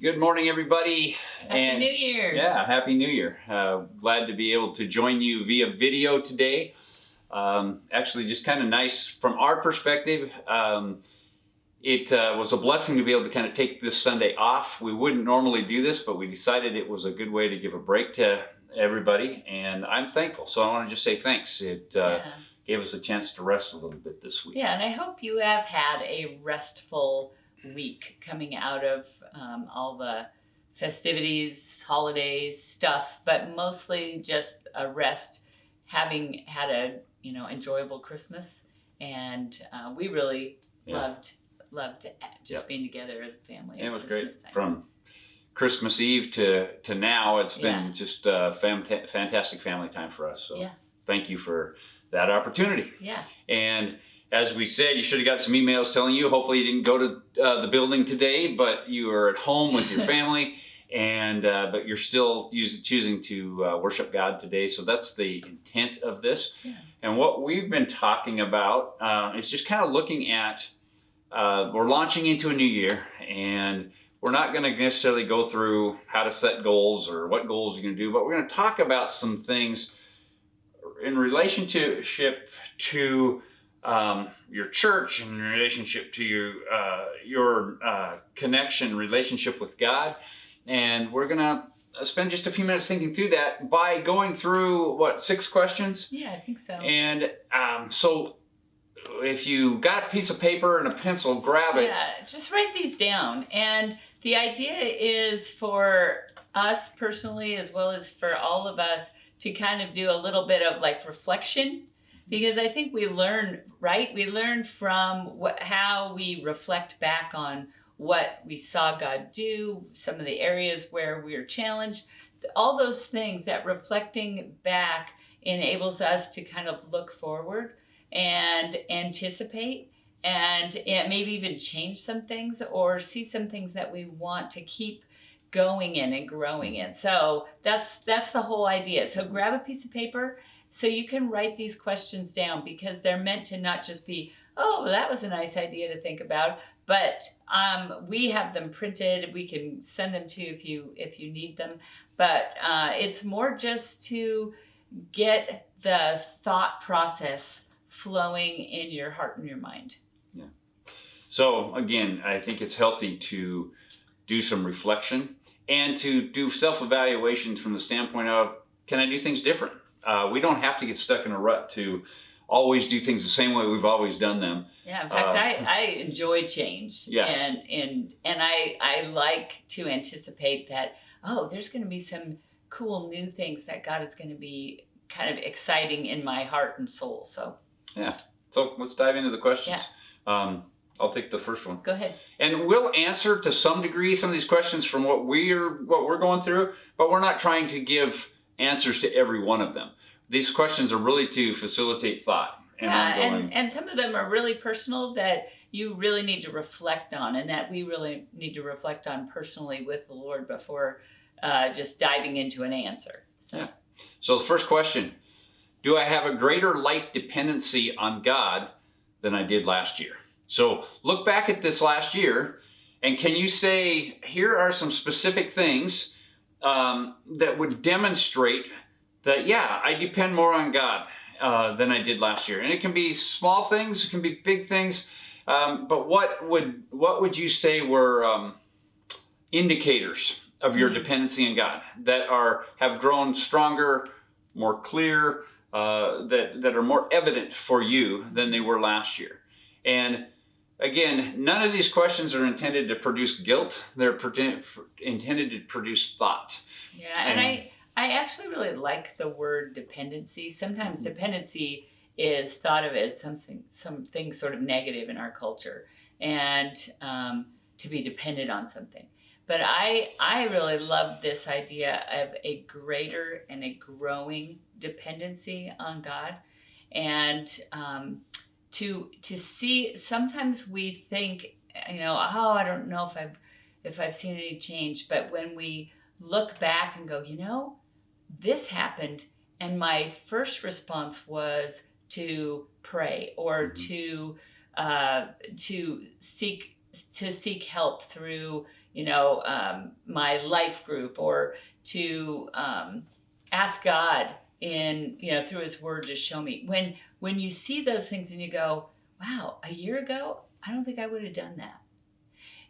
Good morning, everybody. Happy New Year. Yeah, Happy New Year. Glad to be able to join you via video today. Actually, just kind of nice from our perspective. It was a blessing to be able to kind of take this Sunday off. We wouldn't normally do this, but we decided it was a good way to give a break to everybody, and I'm thankful. So I want to just say thanks. It gave us a chance to rest a little bit this week. Yeah, and I hope you have had a restful week coming out of all the festivities, holidays, stuff, but mostly just a rest, having had a enjoyable Christmas, and we really loved just being together as a family. And it was great from Christmas Eve to now. It's been just a fantastic family time for us. So thank you for that opportunity. Yeah. And as we said, you should have got some emails telling you. Hopefully, you didn't go to the building today, but you are at home with your family, and but you're still choosing to worship God today. So that's the intent of this. Yeah. And what we've been talking about is just kind of looking at. We're launching into a new year, and we're not going to necessarily go through how to set goals or what goals you're going to do, but we're going to talk about some things in relationship to your church and in relationship to your connection, relationship with God. And we're going to spend just a few minutes thinking through that by going through, 6 questions? Yeah, I think so. And so if you got a piece of paper and a pencil, grab it. Yeah, just write these down. And the idea is for us personally, as well as for all of us, to kind of do a little bit of reflection, because I think we learn, right? We learn from how we reflect back on what we saw God do, some of the areas where we are challenged, all those things. That reflecting back enables us to kind of look forward and anticipate and maybe even change some things or see some things that we want to keep going in and growing in. So that's the whole idea. So grab a piece of paper so you can write these questions down, because they're meant to not just be, oh, that was a nice idea to think about, but we have them printed. We can send them to you if you need them. But it's more just to get the thought process flowing in your heart and your mind. Yeah. So again, I think it's healthy to do some reflection and to do self-evaluation from the standpoint of, can I do things different? We don't have to get stuck in a rut to always do things the same way we've always done them. Yeah, in fact, I enjoy change. Yeah. And I like to anticipate that, there's going to be some cool new things that God is going to be kind of exciting in my heart and soul. So yeah. So let's dive into the questions. Yeah. I'll take the first one. Go ahead. And we'll answer to some degree some of these questions from what we're going through, but we're not trying to give answers to every one of them. These questions are really to facilitate thought and ongoing. And some of them are really personal that you really need to reflect on, and that we really need to reflect on personally with the Lord before just diving into an answer. Yeah. So the first question: do I have a greater life dependency on God than I did last year? So look back at this last year, and can you say, here are some specific things that would demonstrate that, I depend more on God than I did last year. And it can be small things, it can be big things, but what would you say were indicators of your dependency on God that have grown stronger, more clear, that are more evident for you than they were last year? And again, none of these questions are intended to produce guilt. They're intended to produce thought. Yeah, and I actually really like the word dependency. Sometimes dependency is thought of as something sort of negative in our culture, and to be dependent on something. But I really love this idea of a greater and a growing dependency on God, and to see. Sometimes we think, I don't know if I've seen any change, but when we look back and go, this happened, and my first response was to pray or to seek help through my life group, or to ask God in, through His Word to show me. When you see those things and you go, wow, a year ago, I don't think I would have done that.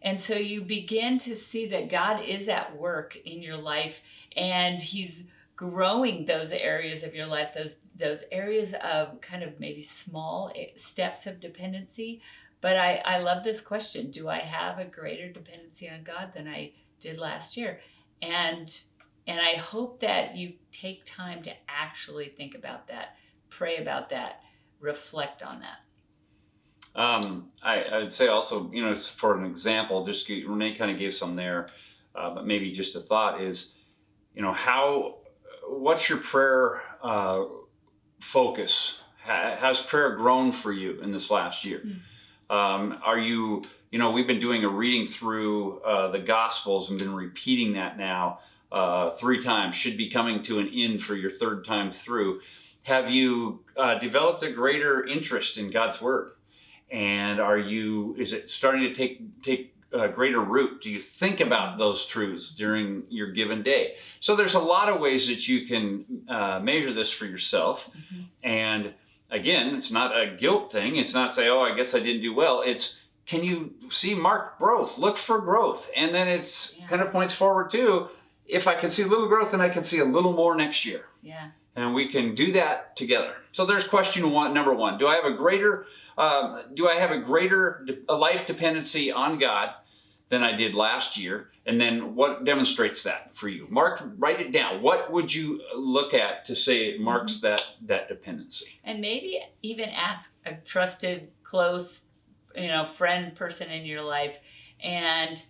And so you begin to see that God is at work in your life, and He's growing those areas of your life, those areas of kind of maybe small steps of dependency. But I love this question. Do I have a greater dependency on God than I did last year? And I hope that you take time to actually think about that, pray about that, reflect on that. I would say also, for an example, Renee kind of gave some there, but maybe just a thought is, what's your prayer focus? Has prayer grown for you in this last year? Are you, we've been doing a reading through the Gospels and been repeating that now 3 times, should be coming to an end for your 3rd time through. Have you developed a greater interest in God's Word? And is it starting to take greater root? Do you think about those truths during your given day? So there's a lot of ways that you can measure this for yourself. Mm-hmm. And again, it's not a guilt thing. It's not say, oh, I guess I didn't do well. It's, can you see marked growth? Look for growth. And then it's kind of points forward too. If I can see a little growth, then I can see a little more next year. Yeah. And we can do that together. So there's number 1. Do I have a greater life dependency on God than I did last year? And then what demonstrates that for you? Write it down. What would you look at to say it marks that dependency? And maybe even ask a trusted, close, friend, person in your life. And,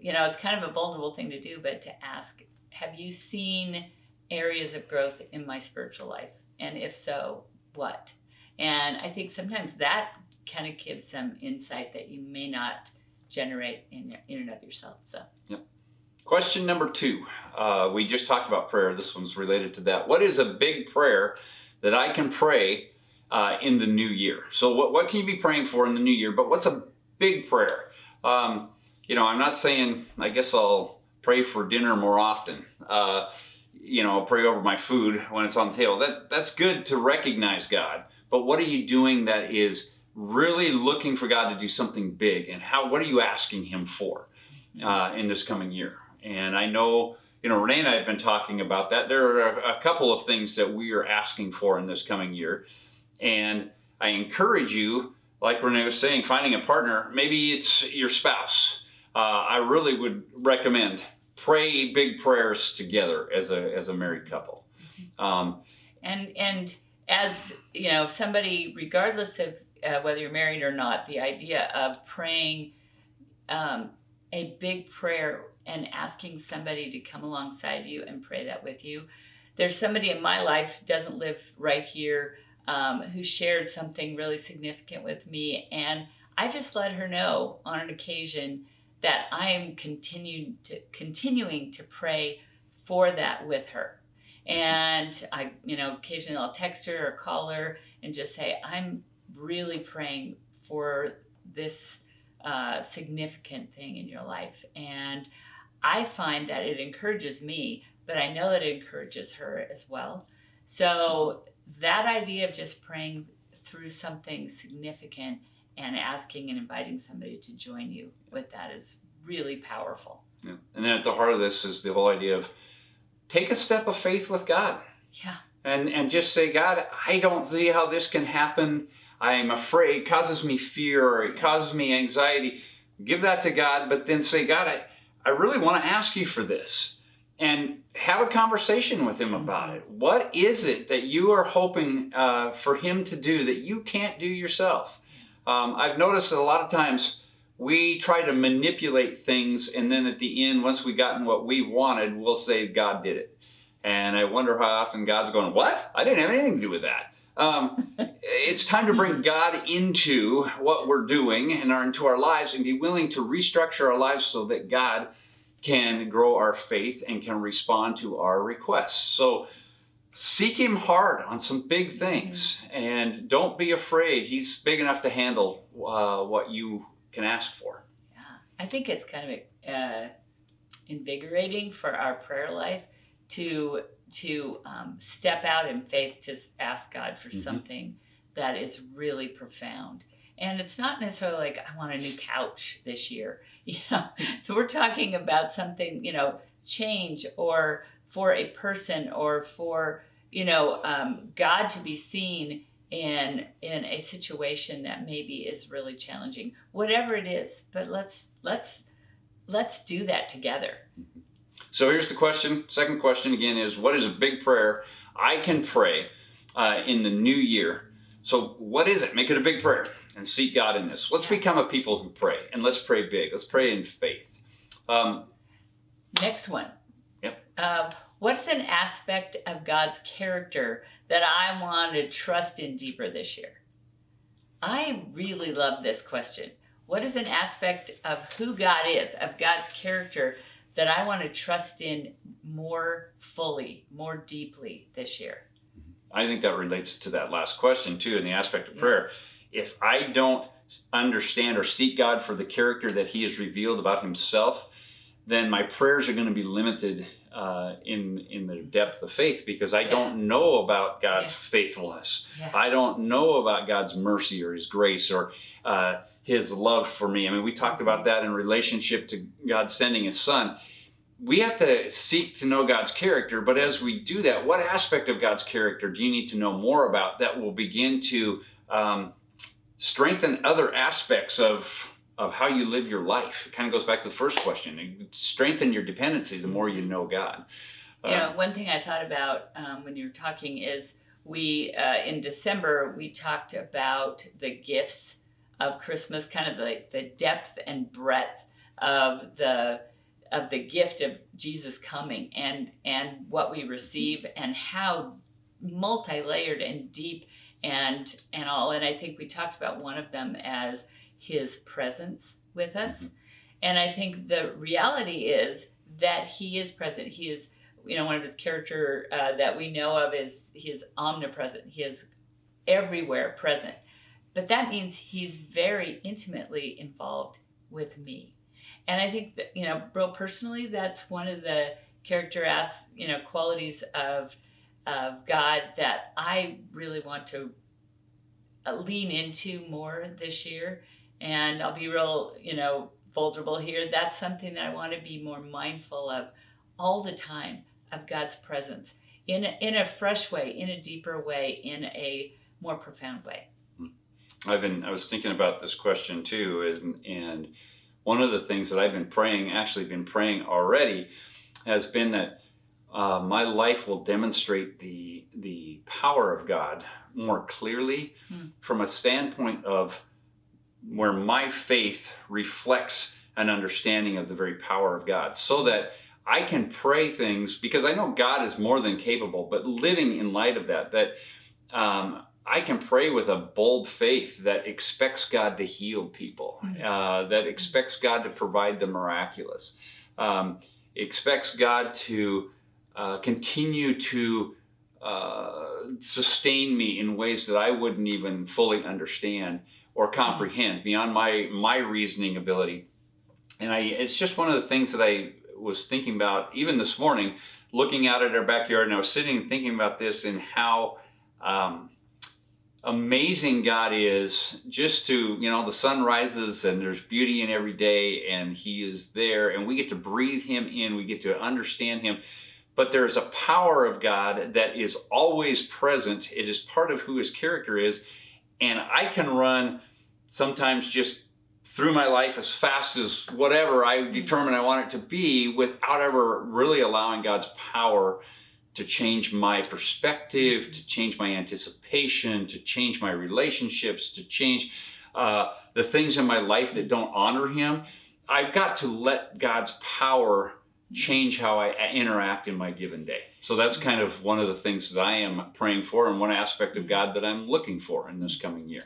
it's kind of a vulnerable thing to do, but to ask, have you seen areas of growth in my spiritual life? And if so, what? And I think sometimes that kind of gives some insight that you may not generate in and of yourself. So. Yep. Question number 2. We just talked about prayer. This one's related to that. What is a big prayer that I can pray in the new year? So what can you be praying for in the new year? But what's a big prayer? I'm not saying, I guess I'll pray for dinner more often. I'll pray over my food when it's on the table. That's good to recognize God. But what are you doing that is really looking for God to do something big? And what are you asking Him for in this coming year? And I know, René and I have been talking about that. There are a couple of things that we are asking for in this coming year. And I encourage you, like René was saying, finding a partner. Maybe it's your spouse. I really would recommend pray big prayers together as a married couple. And as somebody, regardless of whether you're married or not, the idea of praying a big prayer and asking somebody to come alongside you and pray that with you. There's somebody in my life, doesn't live right here, who shared something really significant with me, and I just let her know on an occasion that I am continuing to pray for that with her. And I, occasionally I'll text her or call her and just say, I'm really praying for this significant thing in your life. And I find that it encourages me, but I know that it encourages her as well. So that idea of just praying through something significant and asking and inviting somebody to join you with that is really powerful. Yeah. And then at the heart of this is the whole idea of take a step of faith with God. Yeah. And just say, God, I don't see how this can happen. I'm afraid. It causes me fear, or it causes me anxiety. Give that to God, but then say, God, I really want to ask you for this. And have a conversation with Him about it. What is it that you are hoping for Him to do that you can't do yourself? I've noticed that a lot of times we try to manipulate things, and then at the end, once we've gotten what we've wanted, we'll say God did it. And I wonder how often God's going, what? I didn't have anything to do with that. It's time to bring God into what we're doing and into our lives, and be willing to restructure our lives so that God can grow our faith and can respond to our requests. So seek Him hard on some big things, and don't be afraid. He's big enough to handle what you can ask for. Yeah, I think it's kind of invigorating for our prayer life to step out in faith to ask God for something that is really profound. And it's not necessarily like I want a new couch this year. So we're talking about something, change, or for a person, or for God to be seen in a situation that maybe is really challenging, whatever it is. But let's do that together. So here's the question. Second question again is, what is a big prayer I can pray in the new year? So what is it? Make it a big prayer and seek God in this. Let's become a people who pray, and let's pray big. Let's pray in faith. Next one. Yep. What's an aspect of God's character that I want to trust in deeper this year? I really love this question. What is an aspect of who God is, of God's character, that I want to trust in more fully, more deeply this year? I think that relates to that last question too, in the aspect of prayer. If I don't understand or seek God for the character that He has revealed about Himself, then my prayers are going to be limited in the depth of faith, because I don't know about God's faithfulness. I don't know about God's mercy or His grace or His love for me. I mean, we talked about that in relationship to God sending His Son. We have to seek to know God's character, but as we do that, what aspect of God's character do you need to know more about that will begin to strengthen other aspects of how you live your life? It kind of goes back to the first question. Strengthen your dependency the more you know God. One thing I thought about when you were talking is we, in December, we talked about the gifts of Christmas, kind of the depth and breadth of the gift of Jesus coming, and what we receive, and how multi-layered and deep and all. And I think we talked about one of them as His presence with us. And I think the reality is that He is present. He is, one of His character that we know of is He is omnipresent. He is everywhere present. But that means He's very intimately involved with me. And I think that, real personally, that's one of the qualities of God that I really want to lean into more this year. And I'll be real, vulnerable here. That's something that I want to be more mindful of all the time, of God's presence in a fresh way, in a deeper way, in a more profound way. I was thinking about this question too, and one of the things that I've been praying already, has been that my life will demonstrate the power of God more clearly from a standpoint of where my faith reflects an understanding of the very power of God, so that I can pray things, because I know God is more than capable, but living in light of that I can pray with a bold faith that expects God to heal people, that expects God to provide the miraculous, expects God to continue to sustain me in ways that I wouldn't even fully understand or comprehend beyond my reasoning ability. And it's just one of the things that I was thinking about even this morning, looking out at our backyard, and I was sitting and thinking about this, and how amazing God is. Just to, the sun rises and there's beauty in every day, and He is there, and we get to breathe Him in, we get to understand Him. But there's a power of God that is always present. It is part of who His character is. And I can run sometimes just through my life as fast as whatever I determine I want it to be, without ever really allowing God's power to change my perspective, to change my anticipation, to change my relationships, to change the things in my life that don't honor Him. I've got to let God's power change how I interact in my given day. So that's kind of one of the things that I am praying for, and one aspect of God that I'm looking for in this coming year.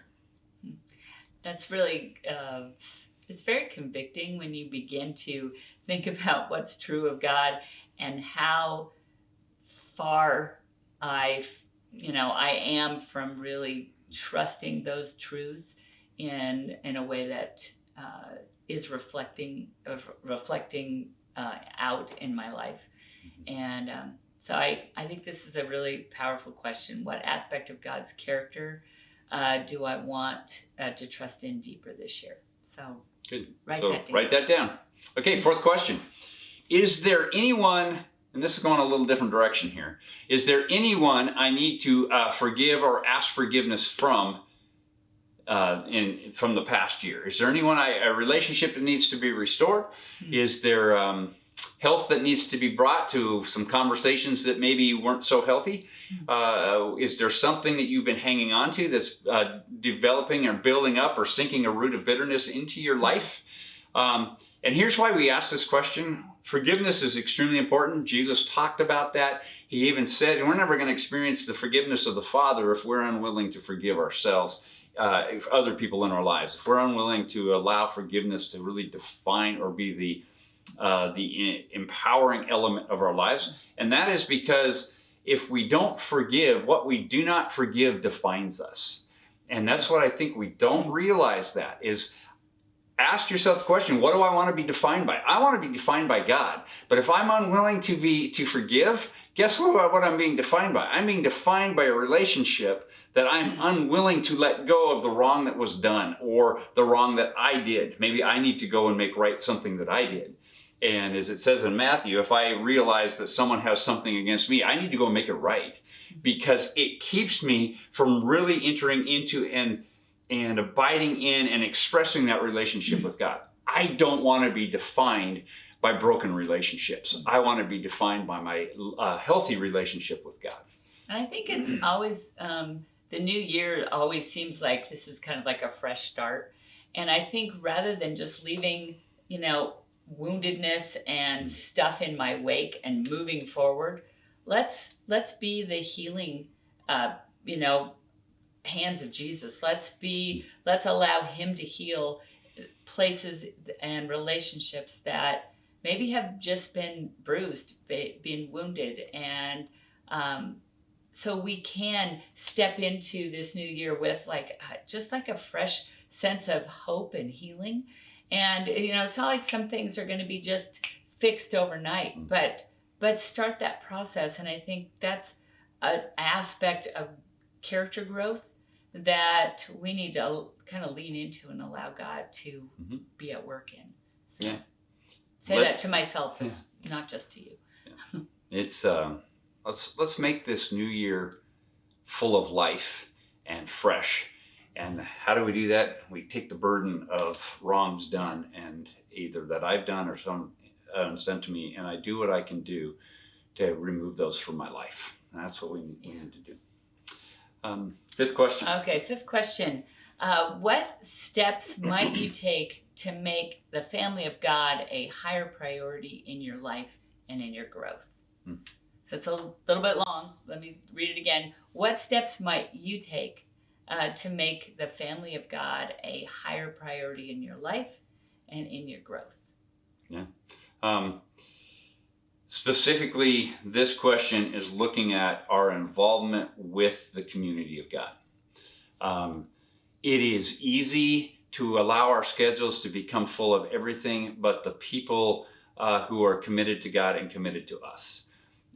That's really, it's very convicting when you begin to think about what's true of God, and how far I am from really trusting those truths in a way that is reflecting out in my life. And so I think this is a really powerful question. What aspect of God's character do I want to trust in deeper this year? So good. Write that down. Okay, fourth question. Is there anyone, and this is going a little different direction here, is there anyone I need to forgive or ask forgiveness from from the past year? Is there anyone, a relationship that needs to be restored? Mm-hmm. Is there health that needs to be brought to some conversations that maybe weren't so healthy? Is there something that you've been hanging on to that's developing or building up or sinking a root of bitterness into your life? And here's why we ask this question. Forgiveness is extremely important. Jesus talked about that. He even said we're never going to experience the forgiveness of the Father if we're unwilling to forgive ourselves, if other people in our lives. If we're unwilling to allow forgiveness to really define or be the empowering element of our lives. And that is because if we don't forgive, what we do not forgive defines us. And that's what I think we don't realize, that is, ask yourself the question, what do I want to be defined by? I want to be defined by God. But if I'm unwilling to forgive, guess what I'm being defined by? I'm being defined by a relationship that I'm unwilling to let go of the wrong that was done or the wrong that I did. Maybe I need to go and make right something that I did. And as it says in Matthew, if I realize that someone has something against me, I need to go make it right, because it keeps me from really entering into and abiding in and expressing that relationship with God. I don't want to be defined by broken relationships. I want to be defined by my healthy relationship with God. And I think it's always, the new year always seems like this is kind of like a fresh start. And I think rather than just leaving, woundedness and stuff in my wake and moving forward, let's be the healing, hands of Jesus. Let's allow him to heal places and relationships that maybe have just been bruised, been wounded. And so we can step into this new year with just like a fresh sense of hope and healing. And, it's not like some things are going to be just fixed overnight, but start that process. And I think that's an aspect of character growth that we need to kind of lean into and allow God to be at work in. So say that to myself, not just to you. Yeah. It's let's make this new year full of life and fresh. And how do we do that? We take the burden of wrongs done, and either that I've done or some done to me, and I do what I can do to remove those from my life. And that's what we need to do. Fifth question. Okay, fifth question. What steps might you take to make the family of God a higher priority in your life and in your growth? So it's a little bit long. Let me read it again. What steps might you take to make the family of God a higher priority in your life and in your growth? Yeah. Specifically, this question is looking at our involvement with the community of God. It is easy to allow our schedules to become full of everything but the people who are committed to God and committed to us.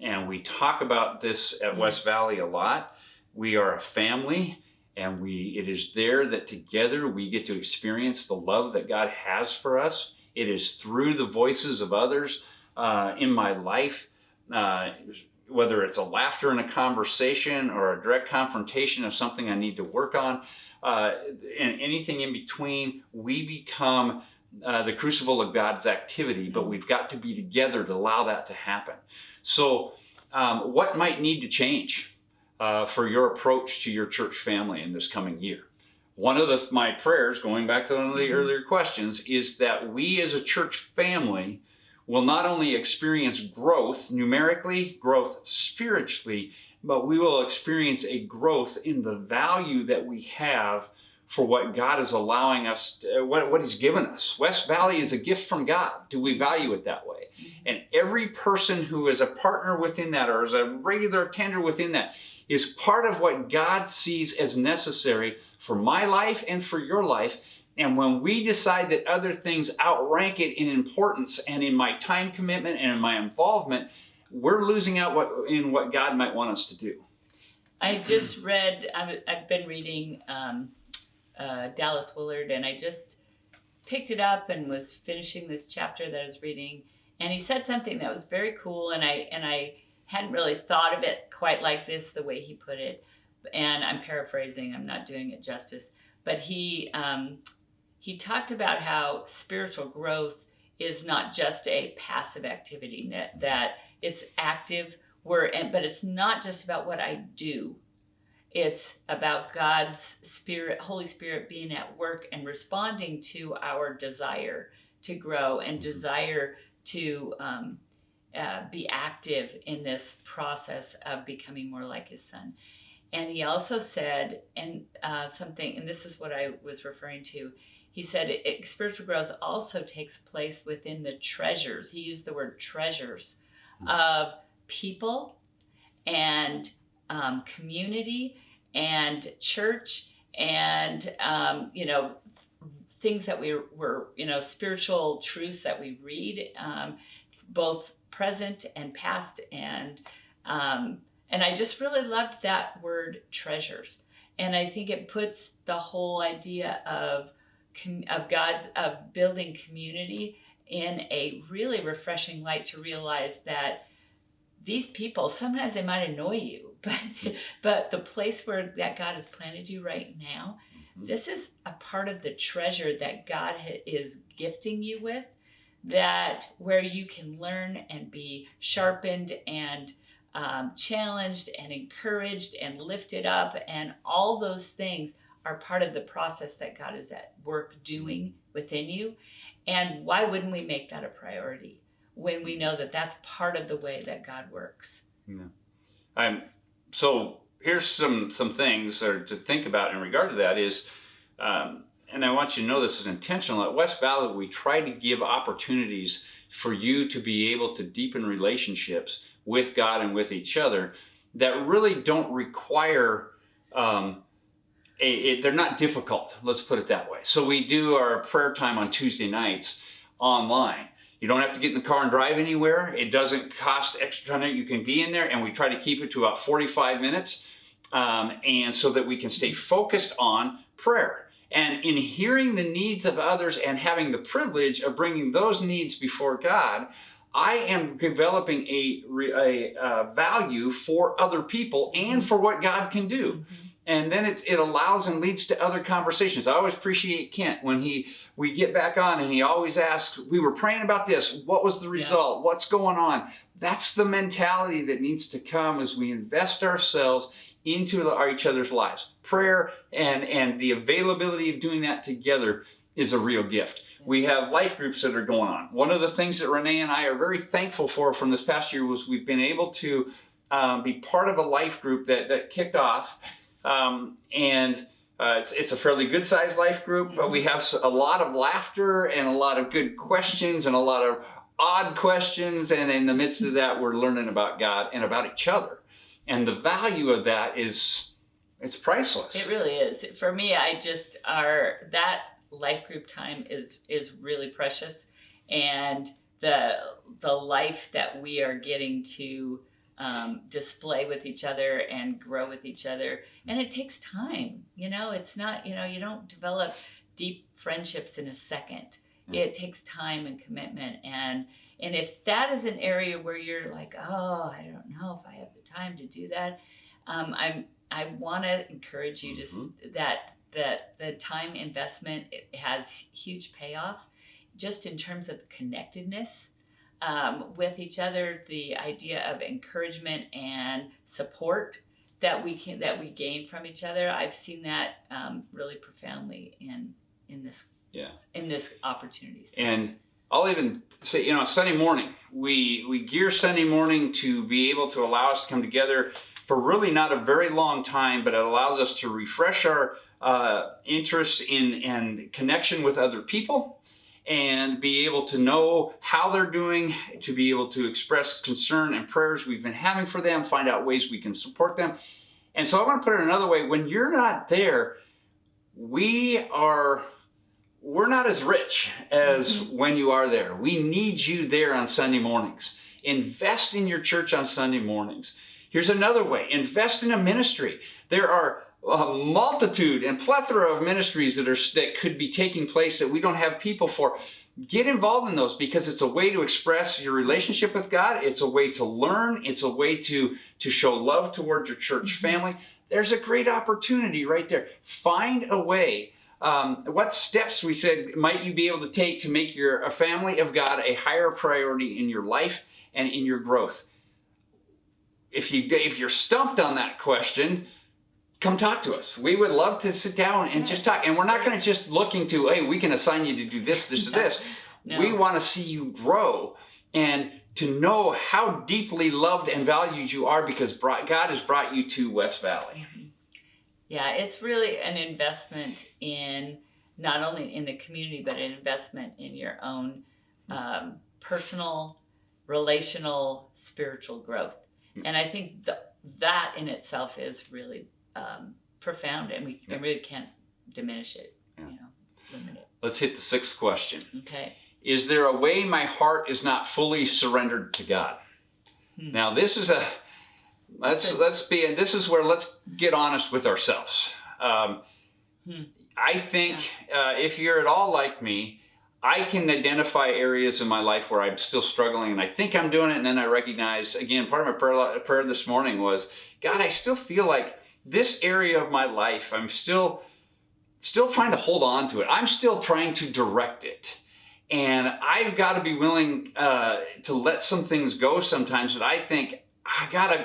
And we talk about this at West Valley a lot. We are a family, and it is there that together we get to experience the love that God has for us. It is through the voices of others in my life, whether it's a laughter in a conversation or a direct confrontation of something I need to work on, and anything in between, we become the crucible of God's activity, but we've got to be together to allow that to happen. So what might need to change for your approach to your church family in this coming year? One of my prayers, going back to one of the earlier questions, is that we as a church family will not only experience growth numerically, growth spiritually, but we will experience a growth in the value that we have for what God is allowing us, what He's given us. West Valley is a gift from God. Do we value it that way? And every person who is a partner within that or is a regular attender within that is part of what God sees as necessary for my life and for your life. And when we decide that other things outrank it in importance and in my time commitment and in my involvement, we're losing out in what God might want us to do. I just read, I've been reading Dallas Willard, and I just picked it up and was finishing this chapter that I was reading. And he said something that was very cool, and I hadn't really thought of it quite like this, the way he put it. And I'm paraphrasing, I'm not doing it justice. But he talked about how spiritual growth is not just a passive activity, that it's active, but it's not just about what I do. It's about God's Spirit, Holy Spirit, being at work and responding to our desire to grow and desire to be active in this process of becoming more like His Son. And he also said, something, and this is what I was referring to, he said spiritual growth also takes place within the treasures. He used the word treasures of people and community and church and, things that were spiritual truths that we read, both present and past. And I just really loved that word treasures. And I think it puts the whole idea of building community in a really refreshing light, to realize that these people, sometimes they might annoy you, but the place where that God has planted you right now, this is a part of the treasure that God is gifting you with, that where you can learn and be sharpened and challenged and encouraged and lifted up, and all those things are part of the process that God is at work doing within you. And why wouldn't we make that a priority when we know that that's part of the way that God works? Yeah. So here's some things to think about in regard to that is, and I want you to know this is intentional. At West Valley, we try to give opportunities for you to be able to deepen relationships with God and with each other that really don't require they're not difficult, let's put it that way. So we do our prayer time on Tuesday nights online. You don't have to get in the car and drive anywhere. It doesn't cost extra time. You can be in there, and we try to keep it to about 45 minutes, and so that we can stay focused on prayer. And in hearing the needs of others and having the privilege of bringing those needs before God, I am developing a value for other people and for what God can do. Mm-hmm. And then it allows and leads to other conversations. I always appreciate Kent when we get back on and he always asks, we were praying about this. What was the result? Yeah. What's going on? That's the mentality that needs to come as we invest ourselves into each other's lives. Prayer and the availability of doing that together is a real gift. We have life groups that are going on. One of the things that René and I are very thankful for from this past year was we've been able to be part of a life group that kicked off. It's a fairly good-sized life group, but we have a lot of laughter and a lot of good questions and a lot of odd questions. And in the midst of that, we're learning about God and about each other. And the value of that it's priceless. It really is. For me, that life group time is really precious, and the life that we are getting to display with each other and grow with each other. And it takes time. It's not, you don't develop deep friendships in a second. It takes time and commitment. And if that is an area where you're like, oh, I don't know if I have the time to do that, I want to encourage you to that the time investment, it has huge payoff, just in terms of connectedness with each other, the idea of encouragement and support that we gain from each other. I've seen that really profoundly in this opportunities. And I'll even say, Sunday morning, we gear Sunday morning to be able to allow us to come together for really not a very long time, but it allows us to refresh our interests in connection with other people and be able to know how they're doing, to be able to express concern and prayers we've been having for them, find out ways we can support them. And so I want to put it another way. When you're not there, we are we're not as rich as when you are there. We need you there on Sunday mornings. Invest in your church on Sunday mornings. Here's another way. Invest in a ministry. There are a multitude and plethora of ministries that could be taking place that we don't have people for. Get involved in those, because it's a way to express your relationship with God. It's a way to learn. It's a way to show love towards your church family. There's a great opportunity right there. Find a way. What steps, we said, might you be able to take to make a family of God a higher priority in your life and in your growth? If you're stumped on that question, come talk to us. We would love to sit down and just talk. And we're not going to just looking to, hey, we can assign you to do this, this, or this. No. We want to see you grow and to know how deeply loved and valued you are, because God has brought you to West Valley. Yeah, it's really an investment in not only in the community, but an investment in your own personal, relational, spiritual growth. And I think that in itself is really profound, and we really can't diminish it, limit it. Let's hit the sixth question. Okay. Is there a way my heart is not fully surrendered to God? Now, this is this is where let's get honest with ourselves. I think if you're at all like me, I can identify areas in my life where I'm still struggling, and I think I'm doing it, and then I recognize, again, part of my prayer this morning was, God, I still feel like this area of my life, I'm still trying to hold on to it. I'm still trying to direct it. And I've got to be willing to let some things go sometimes that I think,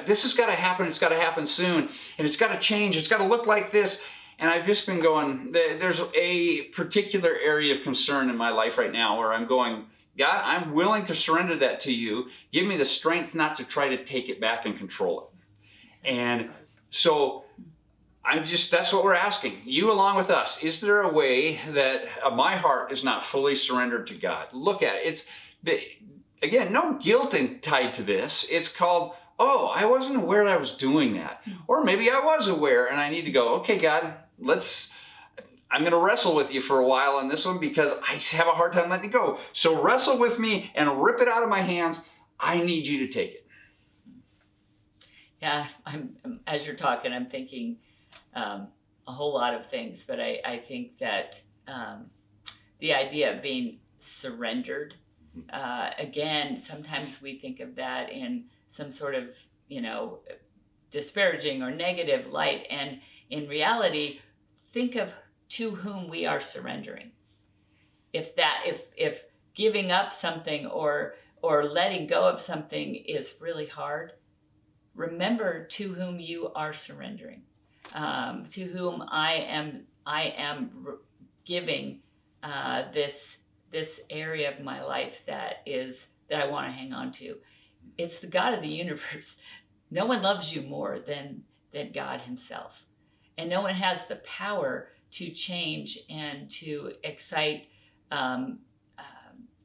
this has got to happen. It's got to happen soon. And it's got to change. It's got to look like this. And I've just been going, there's a particular area of concern in my life right now where I'm going, God, I'm willing to surrender that to you. Give me the strength not to try to take it back and control it. And so that's what we're asking. You along with us, is there a way that my heart is not fully surrendered to God? Look at it. Again, no guilt tied to this. It's called, I wasn't aware that I was doing that. Or maybe I was aware and I need to go, okay, God, I'm going to wrestle with you for a while on this one because I have a hard time letting it go. So wrestle with me and rip it out of my hands. I need you to take it. Yeah, as you're talking, I'm thinking a whole lot of things, but I think that the idea of being surrendered, again, sometimes we think of that in some sort of, disparaging or negative light, and in reality, think of to whom we are surrendering. If giving up something or letting go of something is really hard, remember to whom you are surrendering. To whom I am giving this area of my life that I want to hang on to. It's the God of the universe. No one loves you more than God himself, and no one has the power to change and to excite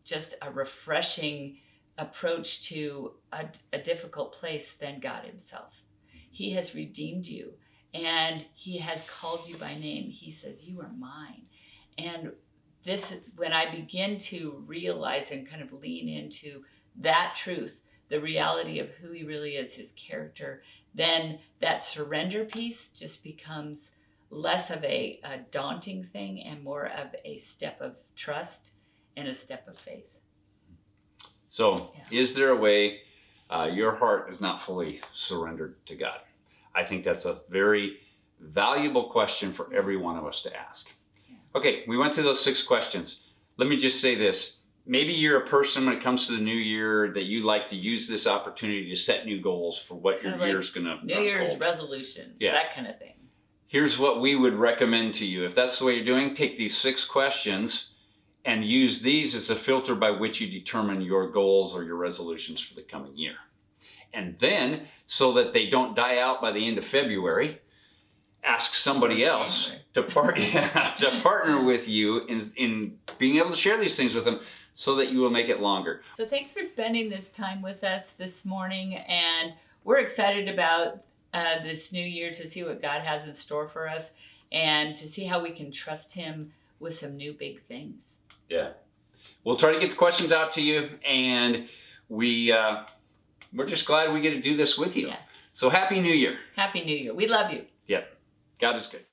just a refreshing approach to a difficult place than God himself. He has redeemed you. And he has called you by name. He says, you are mine. And when I begin to realize and kind of lean into that truth, the reality of who he really is, his character, then that surrender piece just becomes less of a daunting thing and more of a step of trust and a step of faith. So, Is there a way your heart is not fully surrendered to God? I think that's a very valuable question for every one of us to ask. Okay, we went through those 6 questions. Let me just say this. Maybe you're a person when it comes to the new year that you like to use this opportunity to set new goals for what your year's going to New Year's resolutions, that kind of thing. Here's what we would recommend to you. If that's the way you're doing, take these 6 questions and use these as a filter by which you determine your goals or your resolutions for the coming year. And then, so that they don't die out by the end of February, ask somebody else to partner with you in being able to share these things with them so that you will make it longer. So thanks for spending this time with us this morning. And we're excited about this new year to see what God has in store for us and to see how we can trust him with some new big things. Yeah. We'll try to get the questions out to you, and we're just glad we get to do this with you. Yeah. So Happy New Year. Happy New Year. We love you. Yep. God is good.